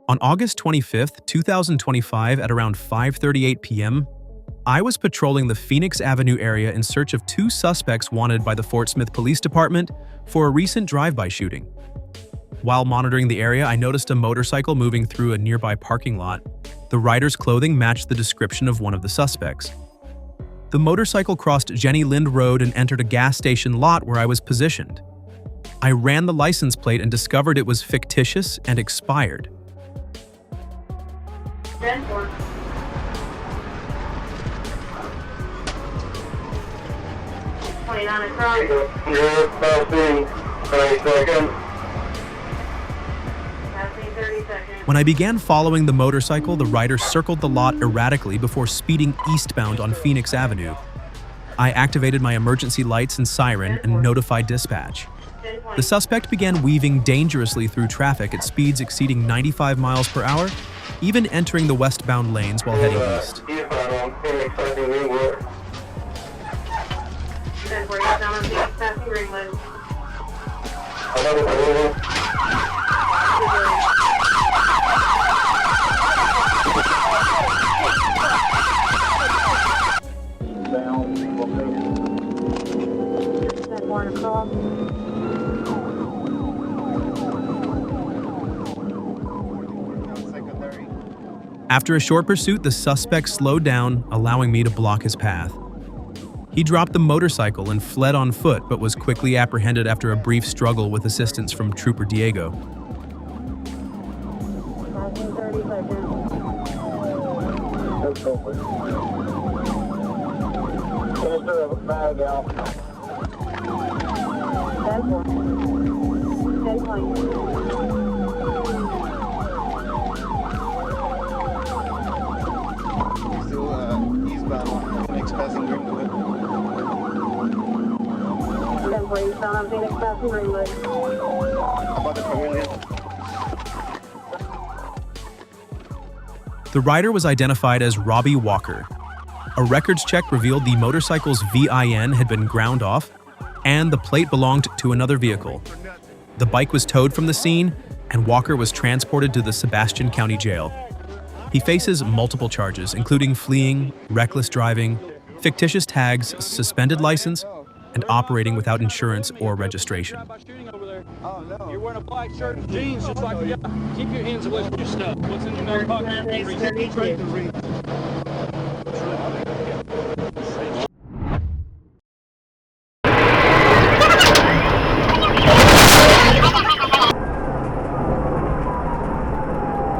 On August 25th, 2025 at around 5:38 p.m., I was patrolling the Phoenix Avenue area in search of two suspects wanted by the Fort Smith Police Department for a recent drive-by shooting. While monitoring the area, I noticed a motorcycle moving through a nearby parking lot. The rider's clothing matched the description of one of the suspects. The motorcycle crossed Jenny Lind Road and entered a gas station lot where I was positioned. I ran the license plate and discovered it was fictitious and expired. 10-4. Across. You're passing 30 seconds. Passing 30 seconds. When I began following the motorcycle, the rider circled the lot erratically before speeding eastbound on Phoenix Avenue. I activated my emergency lights and siren and notified dispatch. The suspect began weaving dangerously through traffic at speeds exceeding 95 miles per hour, even entering the westbound lanes while heading east. Eastbound on Phoenix, passing Ringwood. 10-4, down on Phoenix, passing Ringwood. Another collision. Down, location. 10-4 across. After a short pursuit, the suspect slowed down, allowing me to block his path. He dropped the motorcycle and fled on foot, but was quickly apprehended after a brief struggle with assistance from Trooper Diego. Passing 30 seconds. Holster of a bag out. 10-4. 10-20. Still eastbound on Phoenix, passing Greenwood. 10-4, eastbound on Phoenix, passing Ringwood. How about the Chameleon? The rider was identified as Robbie Walker. A records check revealed the motorcycle's VIN had been ground off, and the plate belonged to another vehicle. The bike was towed from the scene, and Walker was transported to the Sebastian County Jail. He faces multiple charges, including fleeing, reckless driving, fictitious tags, suspended license, and operating without insurance or registration. You're wearing a black shirt and jeans just like the guy. Keep your hands away from your stuff. What's in your pocket?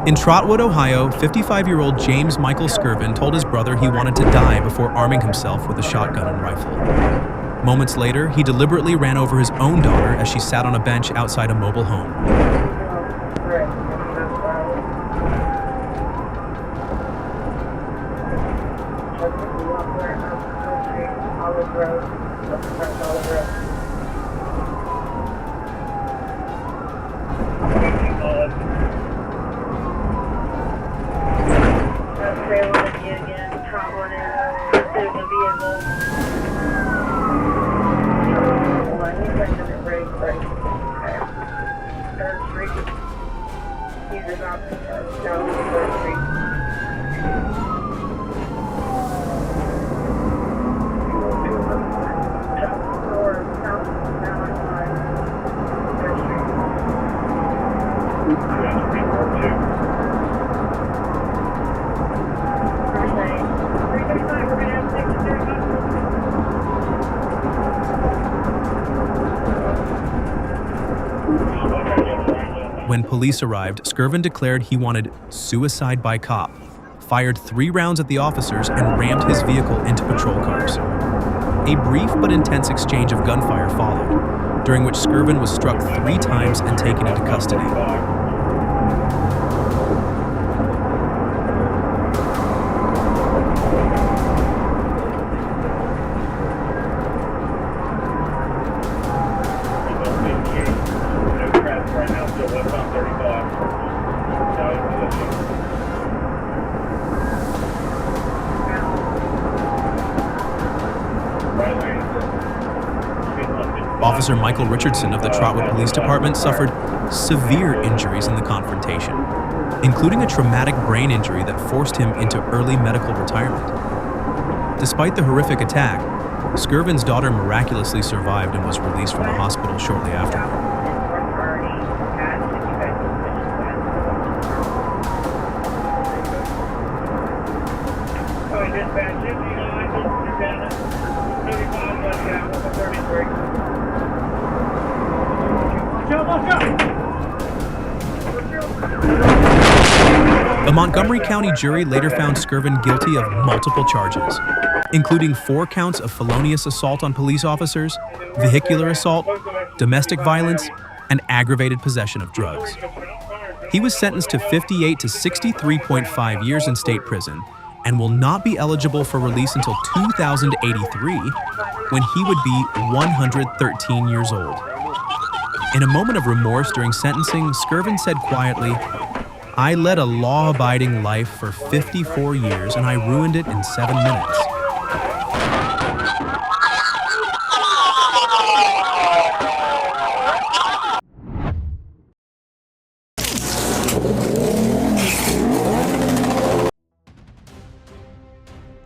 In Trotwood, Ohio, 55-year-old James Michael Skirvin told his brother he wanted to die before arming himself with a shotgun and rifle. Moments later, he deliberately ran over his own daughter as she sat on a bench outside a mobile home. When police arrived, Skirvin declared he wanted suicide by cop, fired 3 rounds at the officers, and rammed his vehicle into patrol cars. A brief but intense exchange of gunfire followed, during which Skirvin was struck 3 times and taken into custody. Officer Michael Richardson of the Trotwood Police Department suffered severe injuries in the confrontation. including a traumatic brain injury that forced him into early medical retirement. Despite the horrific attack, Skirvin's daughter miraculously survived and was released from the hospital shortly afterward. A Montgomery County jury later found Skirvin guilty of multiple charges, including 4 counts of felonious assault on police officers, vehicular assault, domestic violence, and aggravated possession of drugs. He was sentenced to 58 to 63.5 years in state prison and will not be eligible for release until 2083, when he would be 113 years old. In a moment of remorse during sentencing, Skirvin said quietly, "I led a law-abiding life for 54 years and I ruined it in 7 minutes."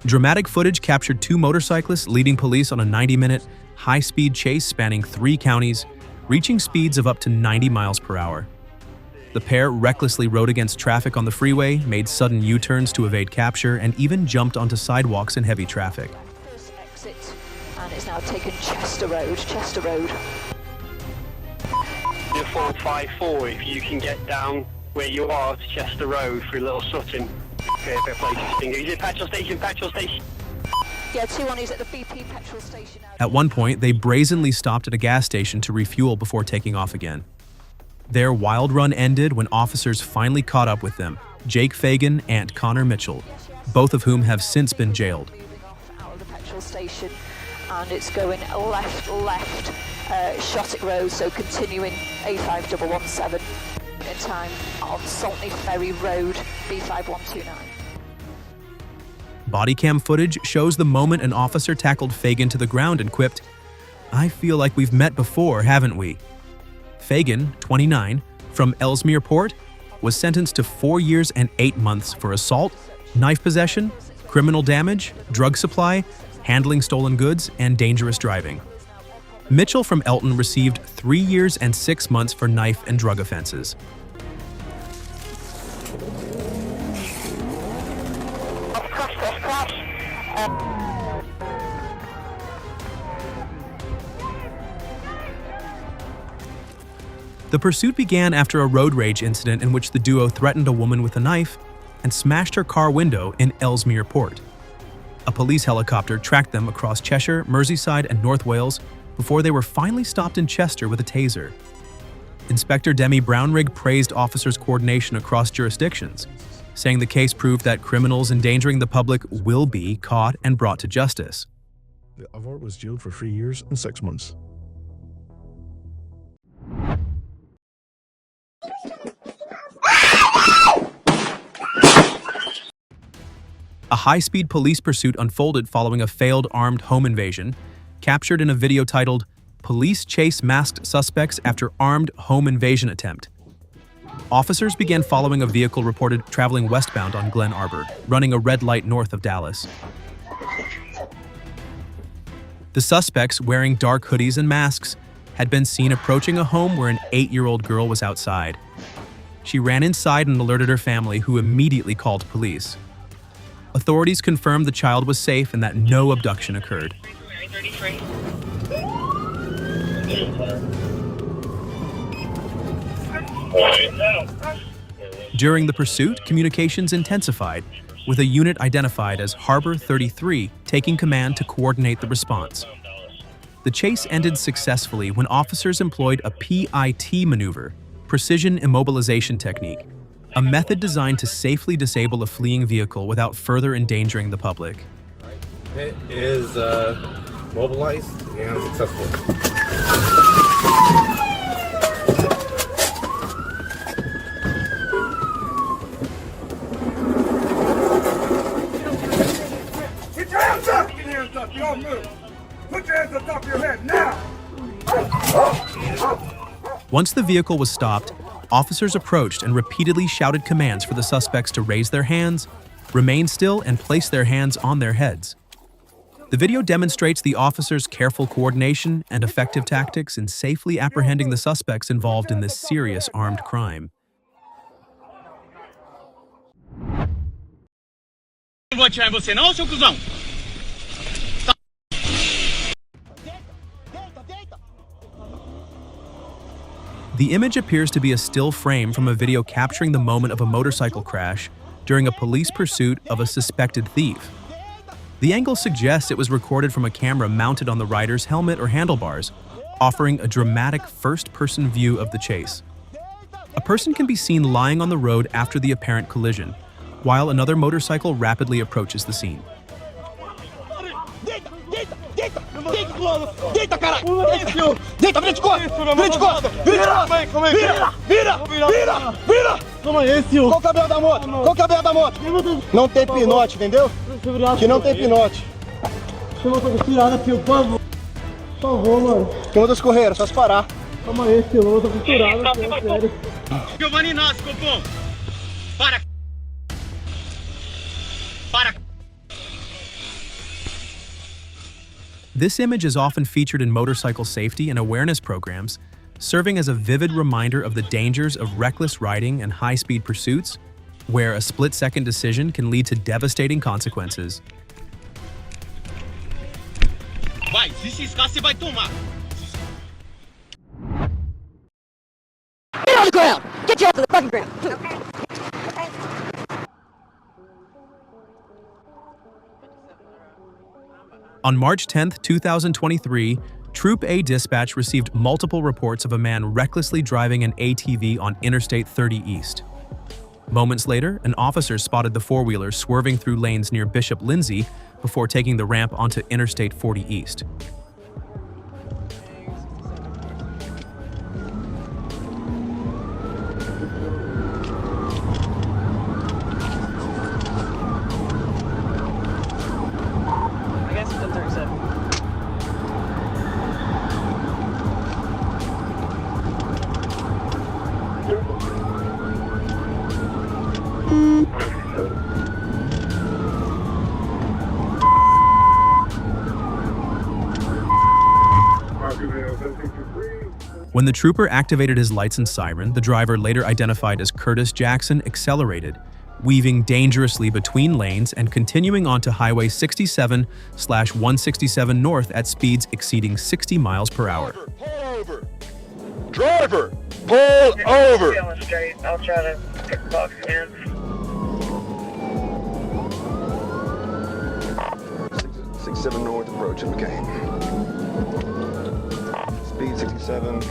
Dramatic footage captured 2 motorcyclists leading police on a 90-minute, high-speed chase spanning 3 counties, reaching speeds of up to 90 miles per hour. The pair recklessly rode against traffic on the freeway, made sudden U-turns to evade capture, and even jumped onto sidewalks in heavy traffic. First exit, and it's now taken Chester Road. 454, if you can get down where you are to Chester Road through Little Sutton. Okay, fair play to Stinger. He's at petrol station. Yeah, 2 on, he's at the BP petrol station now. At one point, they brazenly stopped at a gas station to refuel before taking off again. Their wild run ended when officers finally caught up with them, Jake Fagan and Connor Mitchell, both of whom have since been jailed. Moving off out of the petrol station, and it's going left, Shottick Road, so continuing A5117 in time on Saltney Ferry Road, B5129. Body cam footage shows the moment an officer tackled Fagan to the ground and quipped, "I feel like we've met before, haven't we?" Fagan, 29, from Ellesmere Port, was sentenced to 4 years and 8 months for assault, knife possession, criminal damage, drug supply, handling stolen goods, and dangerous driving. Mitchell from Elton received 3 years and 6 months for knife and drug offenses. The pursuit began after a road rage incident in which the duo threatened a woman with a knife and smashed her car window in Ellesmere Port. A police helicopter tracked them across Cheshire, Merseyside, and North Wales before they were finally stopped in Chester with a taser. Inspector Demi Brownrigg praised officers' coordination across jurisdictions, saying the case proved that criminals endangering the public will be caught and brought to justice. The other was jailed for 3 years and 6 months. A high-speed police pursuit unfolded following a failed armed home invasion, captured in a video titled, "Police Chase Masked Suspects After Armed Home Invasion Attempt." Officers began following a vehicle reported traveling westbound on Glen Arbor, running a red light north of Dallas. The suspects, wearing dark hoodies and masks, had been seen approaching a home where an 8-year-old girl was outside. She ran inside and alerted her family, who immediately called police. Authorities confirmed the child was safe and that no abduction occurred. During the pursuit, communications intensified, with a unit identified as Harbor 33 taking command to coordinate the response. The chase ended successfully when officers employed a PIT maneuver, precision immobilization technique, a method designed to safely disable a fleeing vehicle without further endangering the public. It is mobilized and successful. Put your hands up! Put your hands up! You don't move! Put your hands on top of your head now! Once the vehicle was stopped, officers approached and repeatedly shouted commands for the suspects to raise their hands, remain still, and place their hands on their heads. The video demonstrates the officers' careful coordination and effective tactics in safely apprehending the suspects involved in this serious armed crime. Não vou atirar em você não, seu cuzão. The image appears to be a still frame from a video capturing the moment of a motorcycle crash during a police pursuit of a suspected thief. The angle suggests it was recorded from a camera mounted on the rider's helmet or handlebars, offering a dramatic first-person view of the chase. A person can be seen lying on the road after the apparent collision, while another motorcycle rapidly approaches the scene. Deita, cara! Deita, vira de costas! Vira de costas! Vira! Toma aí, senhor! Qual o cabelo da moto? Qual o cabelo da moto? Não tem pinote, entendeu? Que não tem pinote. Chama a costurada aqui, por favor. Por favor, mano. Tem outras correiras, só se parar. Toma aí, senhor. Eu tô costurada aqui, é sério. Giovanni Inácio, copom. Para. Para. This image is often featured in motorcycle safety and awareness programs, serving as a vivid reminder of the dangers of reckless riding and high-speed pursuits, where a split-second decision can lead to devastating consequences. Vai, se ciscar, você vai tomar. Get on the ground! Get you off the fucking ground! Okay. On March 10, 2023, Troop A Dispatch received multiple reports of a man recklessly driving an ATV on Interstate 30 East. Moments later, an officer spotted the four-wheeler swerving through lanes near Bishop Lindsay before taking the ramp onto Interstate 40 East. When the trooper activated his lights and siren, the driver, later identified as Curtis Jackson, accelerated, weaving dangerously between lanes and continuing onto Highway 67/167 North at speeds exceeding 60 miles per hour. Pull over! Driver! Pull over! Feeling straight. I'll try to pick the box again. 67 North approaching McCain. Speed 67.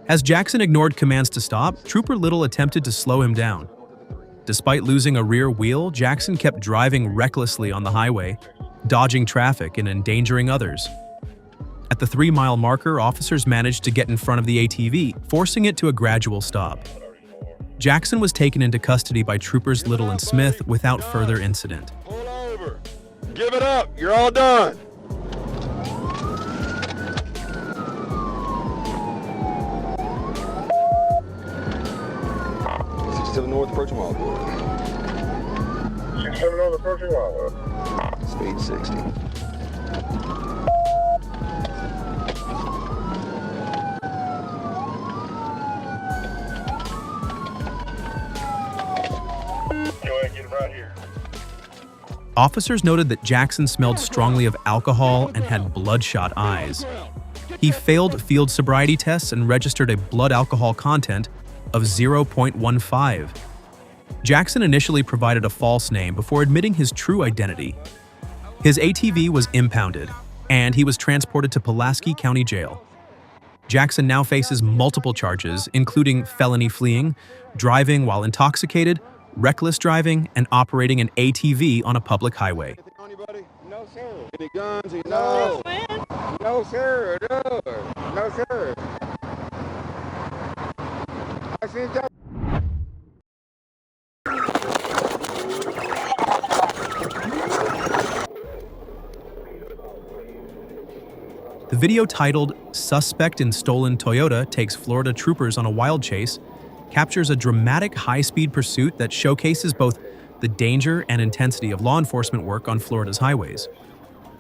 As Jackson ignored commands to stop, Trooper Little attempted to slow him down. Despite losing a rear wheel, Jackson kept driving recklessly on the highway, dodging traffic and endangering others. At the 3-mile marker, officers managed to get in front of the ATV, forcing it to a gradual stop. Jackson was taken into custody by Troopers Little and Smith without further incident. Pull over! Give it up! You're all done! North approaching Wildwood. 67 North approaching Wildwood. Speed 60. Go ahead and get him right here. Officers noted that Jackson smelled strongly of alcohol and had bloodshot eyes. He failed field sobriety tests and registered a blood alcohol content of 0.15. Jackson initially provided a false name before admitting his true identity. His ATV was impounded, and he was transported to Pulaski County Jail. Jackson now faces multiple charges, including felony fleeing, driving while intoxicated, reckless driving, and operating an ATV on a public highway. No, sir. Any guns? No. No, sir. No. No, sir. I seen that. The video titled "Suspect in Stolen Toyota Takes Florida Troopers on a Wild Chase" captures a dramatic high-speed pursuit that showcases both the danger and intensity of law enforcement work on Florida's highways.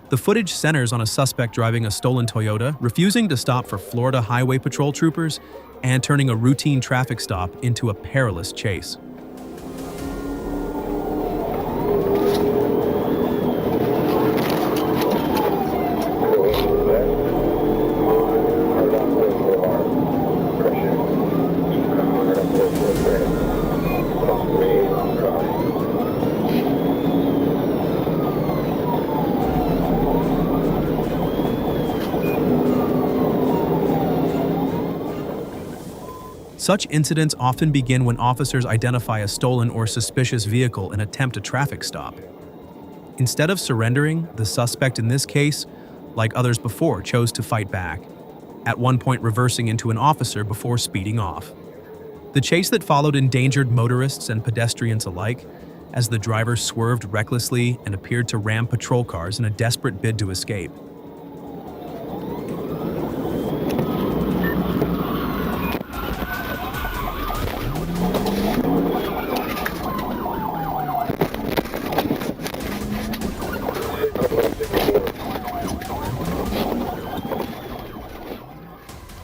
The footage centers on a suspect driving a stolen Toyota, refusing to stop for Florida Highway Patrol troopers, and turning a routine traffic stop into a perilous chase. Such incidents often begin when officers identify a stolen or suspicious vehicle and attempt a traffic stop. Instead of surrendering, the suspect in this case, like others before, chose to fight back, at one point reversing into an officer before speeding off. The chase that followed endangered motorists and pedestrians alike, as the driver swerved recklessly and appeared to ram patrol cars in a desperate bid to escape.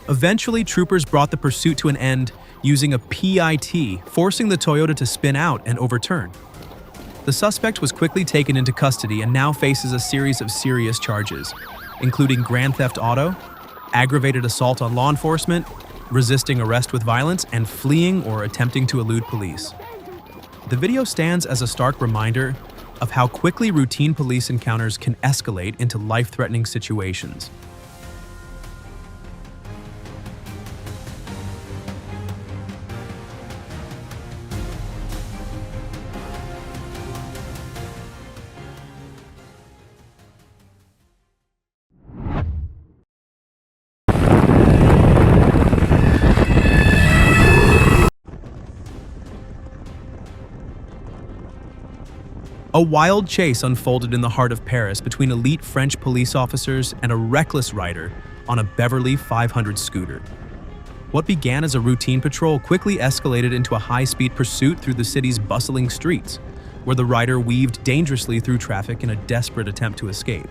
Eventually, troopers brought the pursuit to an end using a PIT, forcing the Toyota to spin out and overturn. The suspect was quickly taken into custody and now faces a series of serious charges, including grand theft auto, aggravated assault on law enforcement, resisting arrest with violence, and fleeing or attempting to elude police. The video stands as a stark reminder of how quickly routine police encounters can escalate into life-threatening situations. A wild chase unfolded in the heart of Paris between elite French police officers and a reckless rider on a Beverly 500 scooter. What began as a routine patrol quickly escalated into a high-speed pursuit through the city's bustling streets, where the rider weaved dangerously through traffic in a desperate attempt to escape.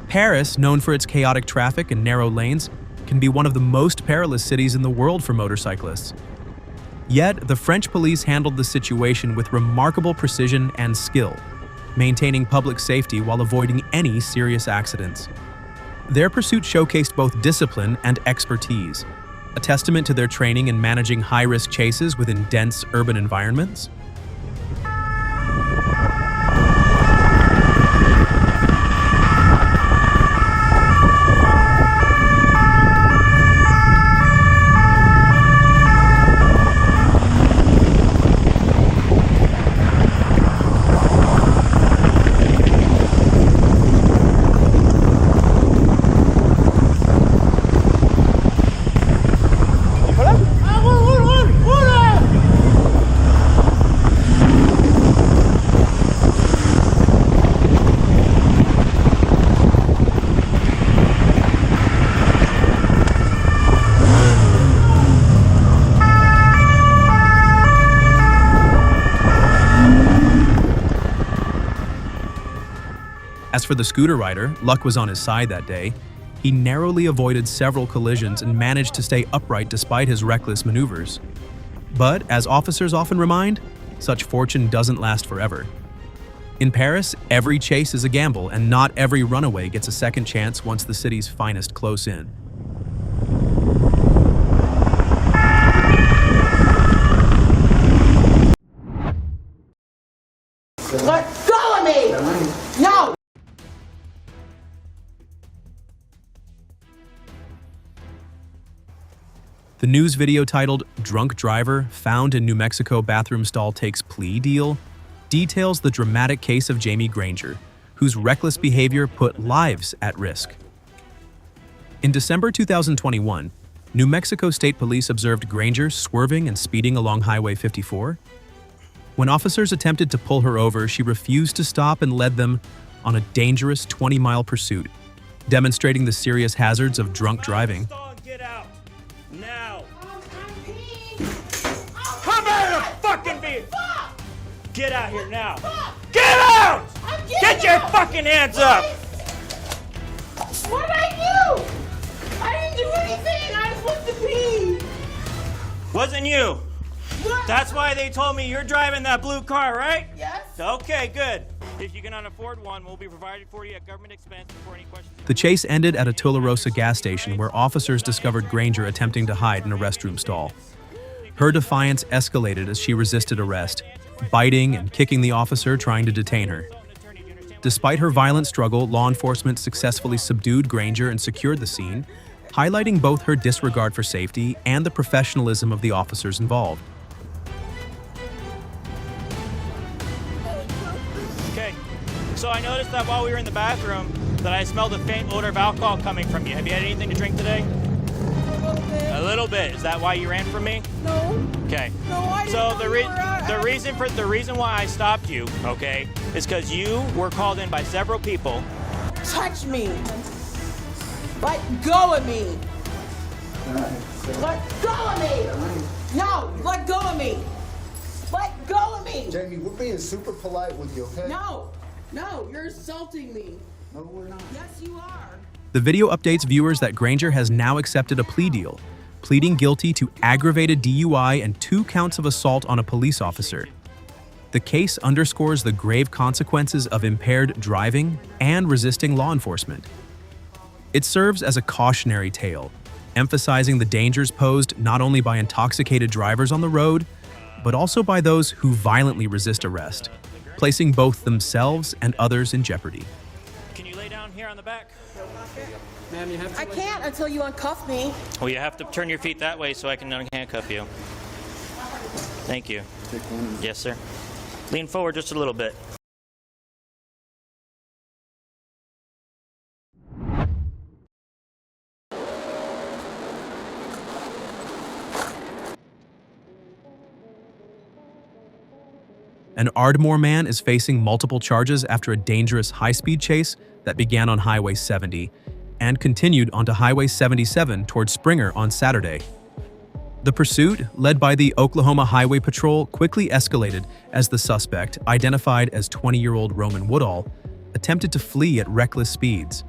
Paris, known for its chaotic traffic and narrow lanes, can be one of the most perilous cities in the world for motorcyclists. Yet, the French police handled the situation with remarkable precision and skill, maintaining public safety while avoiding any serious accidents. Their pursuit showcased both discipline and expertise, a testament to their training in managing high-risk chases within dense urban environments. As for the scooter rider, luck was on his side that day. He narrowly avoided several collisions and managed to stay upright despite his reckless maneuvers. But, as officers often remind, such fortune doesn't last forever. In Paris, every chase is a gamble, and not every runaway gets a second chance once the city's finest close in. Let go of me! No! The news video titled "Drunk Driver Found in New Mexico Bathroom Stall Takes Plea Deal" details the dramatic case of Jamie Granger, whose reckless behavior put lives at risk. In December 2021, New Mexico State Police observed Granger swerving and speeding along Highway 54. When officers attempted to pull her over, she refused to stop and led them on a dangerous 20-mile pursuit, demonstrating the serious hazards of drunk driving. Get out! Now! Come out of the fucking vehicle! Get out here now! Get out! Get your fucking hands up! What did I do? I didn't do anything! I was supposed to pee! Wasn't you? What? That's why they told me you're driving that blue car, right? Yes. Okay, good. If you cannot afford one, we'll be provided for you at government expense before any questions. The chase ended at a Tularosa gas station where officers discovered Granger attempting to hide in a restroom stall. Her defiance escalated as she resisted arrest, biting and kicking the officer trying to detain her. Despite her violent struggle, law enforcement successfully subdued Granger and secured the scene, highlighting both her disregard for safety and the professionalism of the officers involved. Okay, so I noticed that while we were in the bathroom that I smelled a faint odor of alcohol coming from you. Have you had anything to drink today? A little bit. Is that why you ran from me? No. Okay. No, I didn't So know the reason why I stopped you, okay, is because you were called in by several people. Touch me! Let go of me! Let go of me! No! Let go of me! Let go of me! Jamie, we're being super polite with you, okay? No! No, you're insulting me. No, we're not. Yes, you are. The video updates viewers that Granger has now accepted a plea deal, pleading guilty to aggravated DUI and 2 counts of assault on a police officer. The case underscores the grave consequences of impaired driving and resisting law enforcement. It serves as a cautionary tale, emphasizing the dangers posed not only by intoxicated drivers on the road, but also by those who violently resist arrest, placing both themselves and others in jeopardy. Can you lay down here on the back? Ma'am, you have to. I can't until you uncuff me. Well, you have to turn your feet that way so I can unhandcuff you. Thank you. Yes, sir. Lean forward just a little bit. An Ardmore man is facing multiple charges after a dangerous high-speed chase that began on Highway 70 and continued onto Highway 77 toward Springer on Saturday. The pursuit, led by the Oklahoma Highway Patrol, quickly escalated as the suspect, identified as 20-year-old Roman Woodall, attempted to flee at reckless speeds.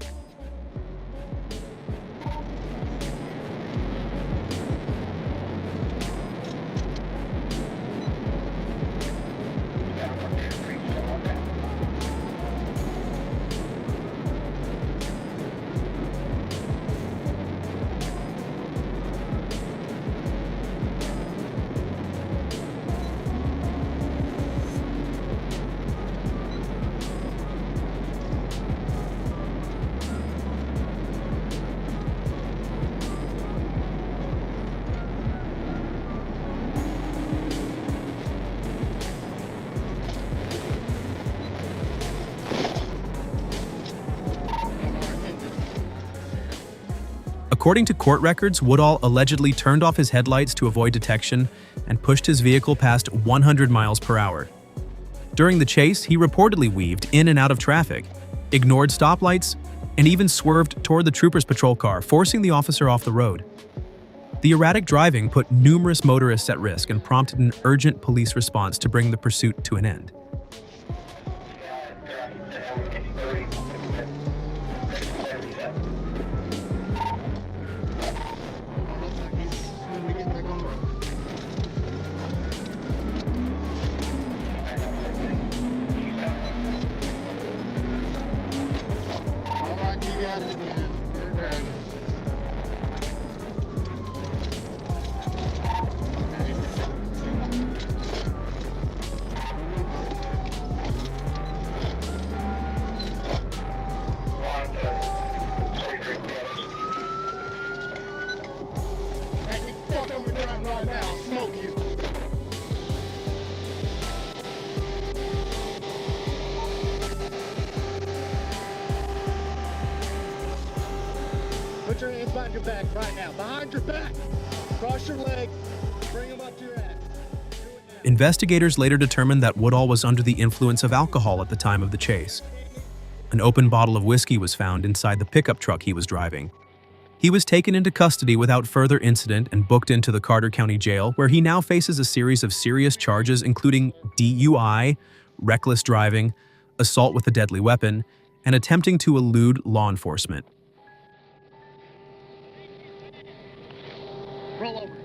According to court records, Woodall allegedly turned off his headlights to avoid detection and pushed his vehicle past 100 miles per hour. During the chase, he reportedly weaved in and out of traffic, ignored stoplights, and even swerved toward the trooper's patrol car, forcing the officer off the road. The erratic driving put numerous motorists at risk and prompted an urgent police response to bring the pursuit to an end. behind your back right now. Behind your back. Cross your legs. Bring him up to your ass. Investigators later determined that Woodall was under the influence of alcohol at the time of the chase. An open bottle of whiskey was found inside the pickup truck he was driving. He was taken into custody without further incident and booked into the Carter County Jail, where he now faces a series of serious charges including DUI, reckless driving, assault with a deadly weapon, and attempting to elude law enforcement. Roll over.